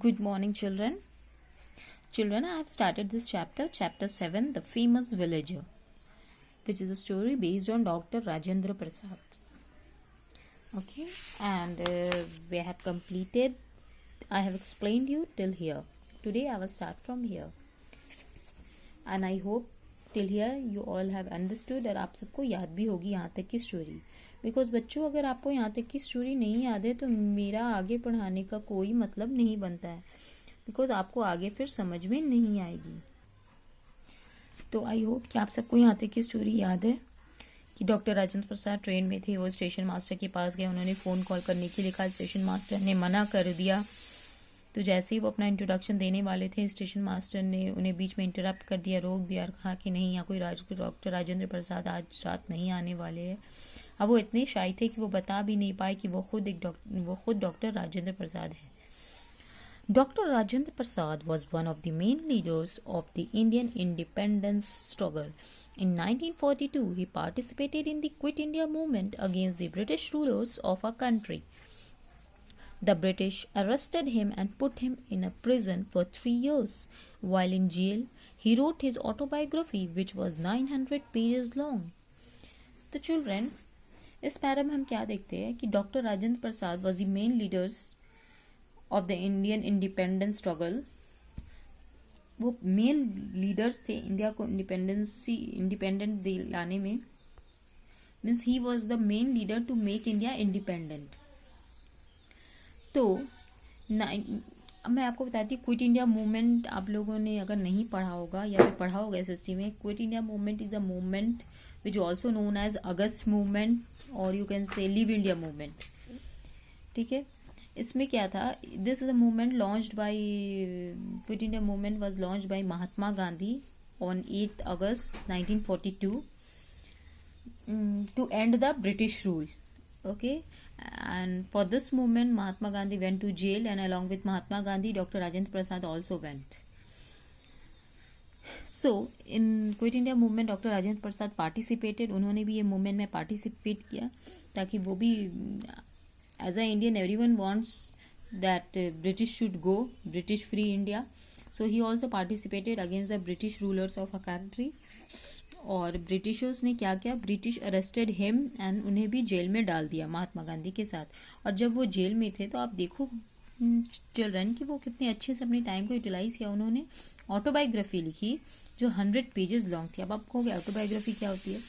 Good morning, children. Children, I have started this chapter 7, The Famous Villager, which is a story based on Dr. Rajendra Prasad. Okay, and we have completed, I have explained you till here. Today I will start from here. And I hope till here you all have understood और आप सबको याद भी होगी यहाँ तक की story. Because बच्चों, अगर आपको यहाँ तक की स्टोरी नहीं याद है तो मेरा आगे पढ़ाने का कोई मतलब नहीं बनता है. बिकॉज आपको आगे फिर समझ में नहीं आएगी. तो आई होप कि आप सबको यहाँ तक की स्टोरी याद है कि डॉक्टर राजेंद्र प्रसाद ट्रेन में थे. वो स्टेशन मास्टर के पास गए. उन्होंने फ़ोन कॉल करने के लिए कहा. स्टेशन मास्टर ने मना कर दिया. तो जैसे ही वो अपना इंट्रोडक्शन देने वाले थे, स्टेशन मास्टर ने उन्हें बीच में इंटरप्ट कर दिया, रोक दिया और कहा कि नहीं, यहाँ कोई डॉक्टर राजेंद्र प्रसाद आज रात नहीं आने वाले हैं. अब वो इतने शाय थे कि वो बता भी नहीं पाए कि वो खुद डॉक्टर राजेंद्र प्रसाद है. Dr. Rajendra Prasad was one of the main leaders of the Indian independence struggle. In 1942, he participated in the Quit India movement against the British rulers of our country. The British arrested him and put him in a prison for 3 years. While in jail, he wrote his autobiography, which was 900 pages long. तो children, इस para में हम क्या देखते हैं कि doctor Rajendra Prasad was the main leaders of the Indian independence struggle. वो main leaders थे इंडिया को इंडिपेंडेंट दिलाने में. Means he was the main leader to make India independent. तो मैं आपको बताती हूँ, क्विट इंडिया मूवमेंट आप लोगों ने अगर नहीं पढ़ा होगा या फिर पढ़ा होगा एसएससी में. Quit India movement is a movement which also known as August movement और you can say leave India movement. ठीक है, इसमें क्या था, this is a movement launched by quit India movement was launched by Mahatma Gandhi on 8 August 1942 to end the British rule. Okay, and for this movement Mahatma Gandhi went to jail, and along with Mahatma Gandhi, Dr. Rajendra Prasad also went. So in Quit India movement Dr. Rajendra Prasad participated. उन्होंने भी ये movement में participate किया ताकि वो भी as a Indian everyone wants that British should go, British free India. So he also participated against the British rulers of a country. और Britishers ने क्या किया, ब्रिटिश अरेस्टेड हिम एंड उन्हें भी जेल में डाल दिया महात्मा गांधी के साथ. और जब वो जेल में थे तो आप देखो चिल्ड्रन कि वो कितने अच्छे से अपने टाइम को यूटिलाइज किया. उन्होंने ऑटोबायोग्राफी लिखी जो 100 पेजेस लॉन्ग थी. अब आप कहोगे ऑटोबायोग्राफी क्या होती है.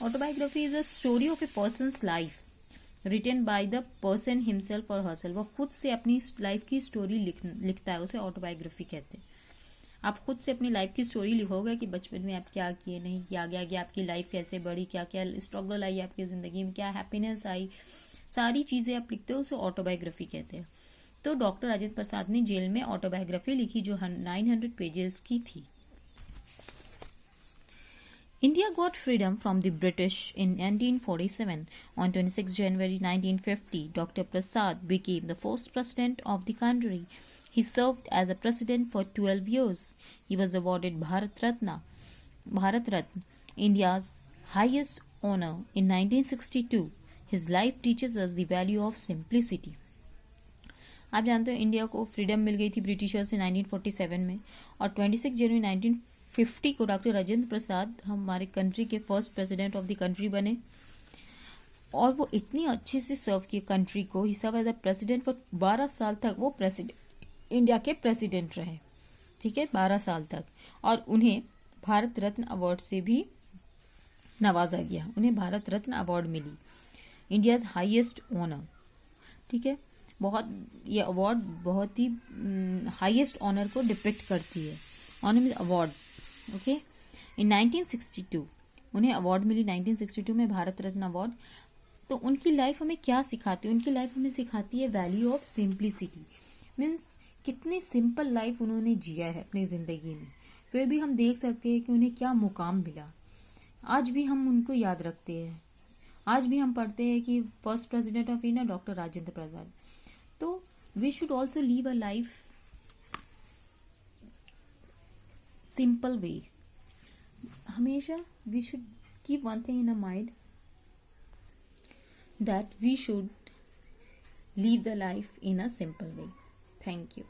Autobiography is a story of a person's life written by the person himself और हरसेल्फ. वो खुद से अपनी लाइफ की स्टोरी लिखता है, उसे ऑटोबायोग्राफी कहते हैं. आप खुद से अपनी लाइफ की स्टोरी लिखोगे कि बचपन में आप क्या किए, नहीं किया, आगे आपकी लाइफ कैसे बढ़ी, क्या क्या स्ट्रगल आई आपकी ज़िंदगी में, क्या हैप्पीनेस आई, सारी चीज़ें आप लिखते हो, उसे ऑटोबायोग्राफी कहते हैं. तो डॉक्टर राजेंद्र प्रसाद ने जेल में ऑटोबायोग्राफी लिखी जो 900 पेजेस की थी. India got freedom from the British in 1947. On 26 January 1950, Dr. Prasad became the first president of the country. He served as a president for 12 years. He was awarded Bharat Ratna, India's highest honor, in 1962. His life teaches us the value of simplicity. आप जानते हो India को freedom मिल गई थी Britishers से 1947 में, और 26 जनवरी 1950 को डॉक्टर राजेंद्र प्रसाद हमारे कंट्री के first president of the country बने. और वो इतनी अच्छे से सर्व किए कंट्री को. He serve as a president for 12 साल तक वो इंडिया के प्रेसिडेंट रहे. ठीक है, 12 साल तक. और उन्हें भारत रत्न अवार्ड से भी नवाजा गया. उन्हें भारत रत्न अवार्ड मिली, इंडियाज हाईएस्ट ऑनर. ठीक है, ये अवार्ड बहुत ही हाईएस्ट ऑनर को डिपिक्ट करती है. Honour means award. Okay, in 1962 उन्हें अवार्ड मिली, 1962 में भारत रत्न अवार्ड. तो उनकी लाइफ हमें क्या सिखाती है, उनकी लाइफ हमें सिखाती है वैल्यू ऑफ सिंप्लिसिटी. मीन्स कितनी सिंपल लाइफ उन्होंने जिया है अपनी जिंदगी में, फिर भी हम देख सकते हैं कि उन्हें क्या मुकाम मिला. आज भी हम उनको याद रखते हैं. आज भी हम पढ़ते हैं कि first president of India doctor Rajendra Prasad. तो we should also live a life simple way. हमेशा we should keep one thing in a mind that we should live the life in a simple way. Thank you.